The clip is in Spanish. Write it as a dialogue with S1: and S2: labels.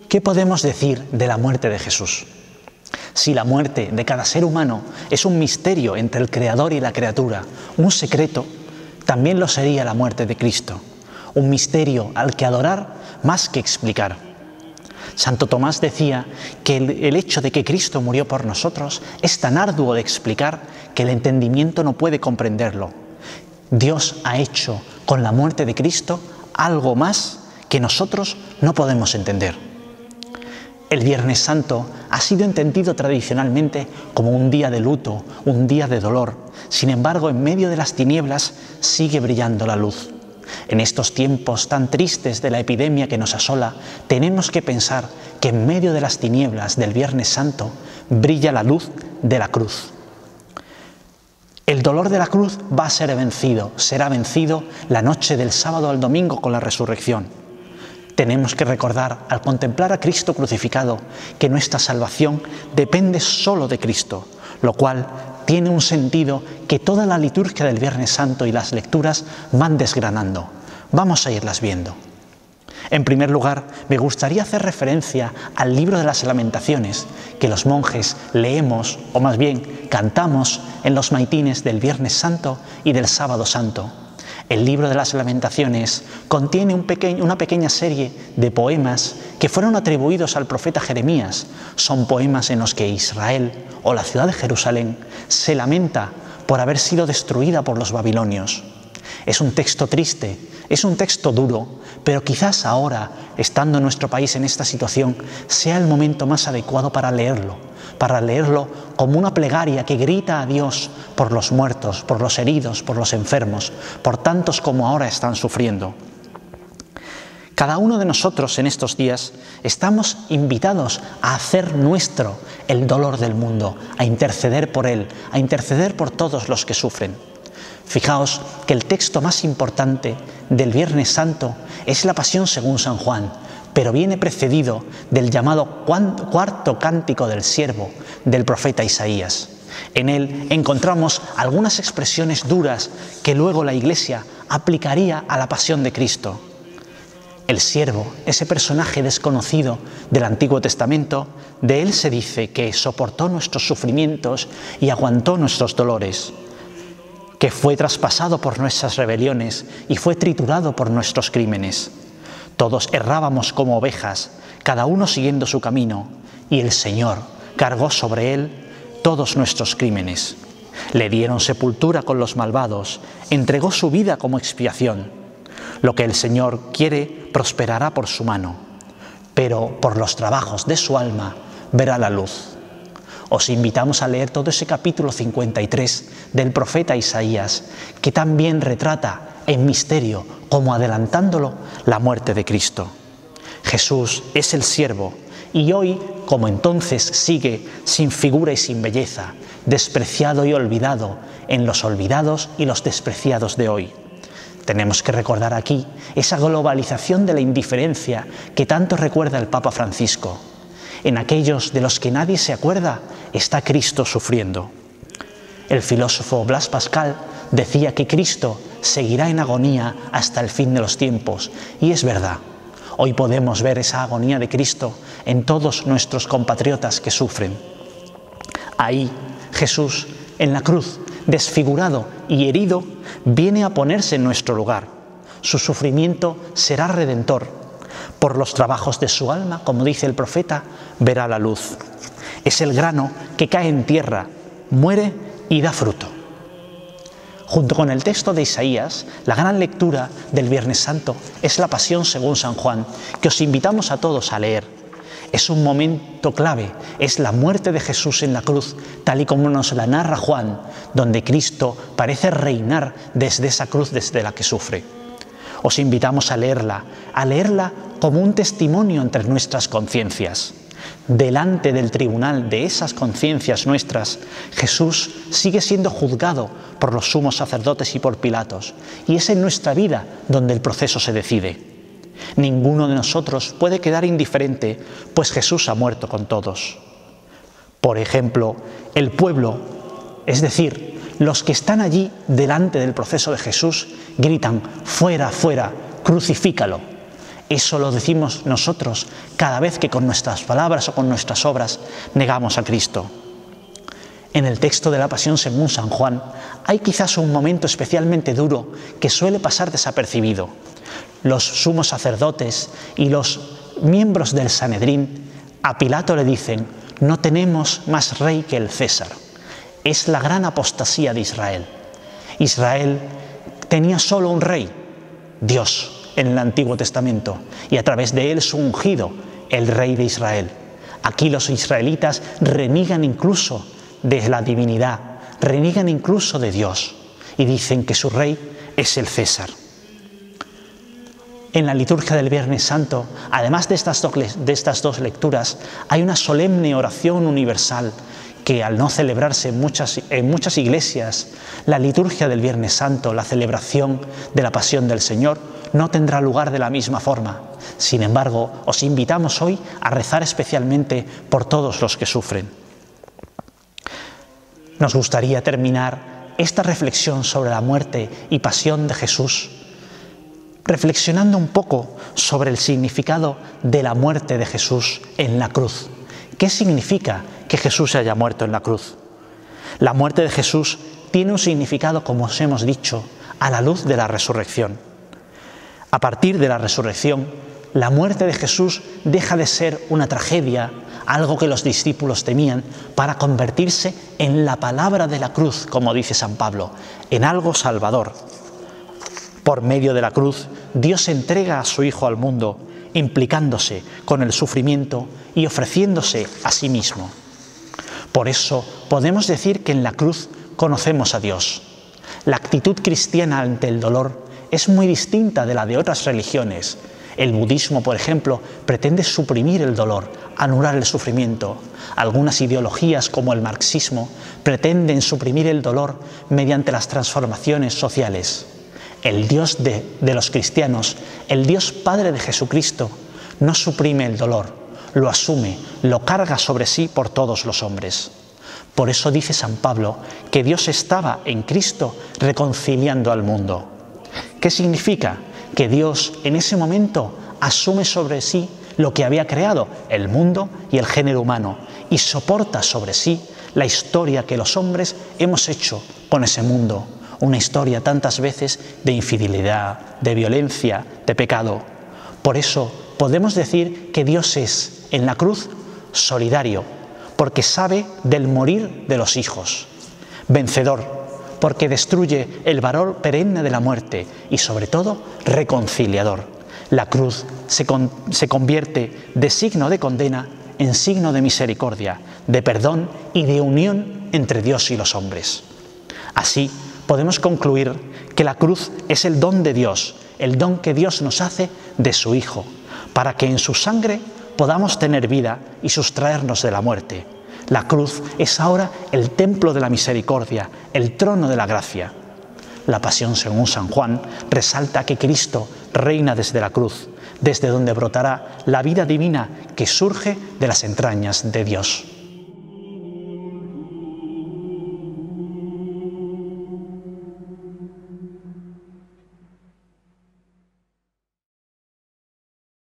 S1: ¿Qué podemos decir de la muerte de Jesús? Si la muerte de cada ser humano es un misterio entre el Creador y la criatura, un secreto, también lo sería la muerte de Cristo, un misterio al que adorar más que explicar. Santo Tomás decía que el hecho de que Cristo murió por nosotros es tan arduo de explicar que el entendimiento no puede comprenderlo. Dios ha hecho con la muerte de Cristo algo más que nosotros no podemos entender. El Viernes Santo ha sido entendido tradicionalmente como un día de luto, un día de dolor. Sin embargo, en medio de las tinieblas sigue brillando la luz. En estos tiempos tan tristes de la epidemia que nos asola, tenemos que pensar que en medio de las tinieblas del Viernes Santo brilla la luz de la cruz. El dolor de la cruz va a ser vencido, será vencido la noche del sábado al domingo con la resurrección. Tenemos que recordar, al contemplar a Cristo crucificado, que nuestra salvación depende solo de Cristo, lo cual tiene un sentido que toda la liturgia del Viernes Santo y las lecturas van desgranando. Vamos a irlas viendo. En primer lugar, me gustaría hacer referencia al libro de las Lamentaciones, que los monjes leemos, o más bien cantamos, en los maitines del Viernes Santo y del Sábado Santo. El libro de las Lamentaciones contiene una pequeña serie de poemas que fueron atribuidos al profeta Jeremías. Son poemas en los que Israel, o la ciudad de Jerusalén, se lamenta por haber sido destruida por los babilonios. Es un texto triste, es un texto duro, pero quizás ahora, estando nuestro país en esta situación, sea el momento más adecuado para leerlo como una plegaria que grita a Dios por los muertos, por los heridos, por los enfermos, por tantos como ahora están sufriendo. Cada uno de nosotros en estos días estamos invitados a hacer nuestro el dolor del mundo, a interceder por él, a interceder por todos los que sufren. Fijaos que el texto más importante del Viernes Santo es la Pasión según San Juan, pero viene precedido del llamado cuarto cántico del siervo del profeta Isaías. En él encontramos algunas expresiones duras que luego la Iglesia aplicaría a la pasión de Cristo. El siervo, ese personaje desconocido del Antiguo Testamento, de él se dice que soportó nuestros sufrimientos y aguantó nuestros dolores, que fue traspasado por nuestras rebeliones y fue triturado por nuestros crímenes. Todos errábamos como ovejas, cada uno siguiendo su camino, y el Señor cargó sobre él todos nuestros crímenes. Le dieron sepultura con los malvados, entregó su vida como expiación. Lo que el Señor quiere prosperará por su mano, pero por los trabajos de su alma verá la luz. Os invitamos a leer todo ese capítulo 53 del profeta Isaías, que también retrata en misterio, como adelantándolo, la muerte de Cristo. Jesús es el siervo y hoy, como entonces, sigue sin figura y sin belleza, despreciado y olvidado en los olvidados y los despreciados de hoy. Tenemos que recordar aquí esa globalización de la indiferencia que tanto recuerda el Papa Francisco. En aquellos de los que nadie se acuerda está Cristo sufriendo. El filósofo Blas Pascal decía que Cristo seguirá en agonía hasta el fin de los tiempos, y es verdad. Hoy podemos ver esa agonía de Cristo en todos nuestros compatriotas que sufren. Ahí Jesús, en la cruz, desfigurado y herido, viene a ponerse en nuestro lugar. Su sufrimiento será redentor. Por los trabajos de su alma, como dice el profeta, verá la luz. Es el grano que cae en tierra, muere y da fruto. Junto con el texto de Isaías, la gran lectura del Viernes Santo es la Pasión según San Juan, que os invitamos a todos a leer. Es un momento clave, es la muerte de Jesús en la cruz, tal y como nos la narra Juan, donde Cristo parece reinar desde esa cruz desde la que sufre. Os invitamos a leerla como un testimonio entre nuestras conciencias. Delante del tribunal de esas conciencias nuestras, Jesús sigue siendo juzgado por los sumos sacerdotes y por Pilatos, y es en nuestra vida donde el proceso se decide. Ninguno de nosotros puede quedar indiferente, pues Jesús ha muerto con todos. Por ejemplo, el pueblo, es decir, los que están allí delante del proceso de Jesús gritan: fuera, fuera, crucifícalo. Eso lo decimos nosotros cada vez que con nuestras palabras o con nuestras obras negamos a Cristo. En el texto de la Pasión según San Juan hay quizás un momento especialmente duro que suele pasar desapercibido. Los sumos sacerdotes y los miembros del Sanedrín a Pilato le dicen: no tenemos más rey que el César. Es la gran apostasía de Israel. Israel tenía solo un rey, Dios, en el Antiguo Testamento, y a través de él su ungido, el rey de Israel. Aquí los israelitas reniegan incluso de la divinidad, reniegan incluso de Dios y dicen que su rey es el César. En la liturgia del Viernes Santo, además de estas dos lecturas, hay una solemne oración universal que, al no celebrarse en muchas iglesias, la liturgia del Viernes Santo, la celebración de la Pasión del Señor, no tendrá lugar de la misma forma. Sin embargo, os invitamos hoy a rezar especialmente por todos los que sufren. Nos gustaría terminar esta reflexión sobre la muerte y pasión de Jesús reflexionando un poco sobre el significado de la muerte de Jesús en la cruz. ¿Qué significa que Jesús haya muerto en la cruz? La muerte de Jesús tiene un significado, como os hemos dicho, a la luz de la resurrección. A partir de la resurrección, la muerte de Jesús deja de ser una tragedia, algo que los discípulos temían, para convertirse en la palabra de la cruz, como dice San Pablo, en algo salvador. Por medio de la cruz, Dios entrega a su Hijo al mundo, implicándose con el sufrimiento y ofreciéndose a sí mismo. Por eso podemos decir que en la cruz conocemos a Dios. La actitud cristiana ante el dolor es muy distinta de la de otras religiones. El budismo, por ejemplo, pretende suprimir el dolor, anular el sufrimiento. Algunas ideologías, como el marxismo, pretenden suprimir el dolor mediante las transformaciones sociales. El Dios de los cristianos, el Dios Padre de Jesucristo, no suprime el dolor, lo asume, lo carga sobre sí por todos los hombres. Por eso dice San Pablo que Dios estaba en Cristo reconciliando al mundo. ¿Qué significa? Que Dios en ese momento asume sobre sí lo que había creado, el mundo y el género humano, y soporta sobre sí la historia que los hombres hemos hecho con ese mundo. Una historia tantas veces de infidelidad, de violencia, de pecado. Por eso podemos decir que Dios es, en la cruz, solidario, porque sabe del morir de los hijos. Vencedor, porque destruye el valor perenne de la muerte y, sobre todo, reconciliador. La cruz se convierte de signo de condena en signo de misericordia, de perdón y de unión entre Dios y los hombres. Así, podemos concluir que la cruz es el don de Dios, el don que Dios nos hace de su Hijo, para que en su sangre podamos tener vida y sustraernos de la muerte. La cruz es ahora el templo de la misericordia, el trono de la gracia. La Pasión según San Juan resalta que Cristo reina desde la cruz, desde donde brotará la vida divina que surge de las entrañas de Dios.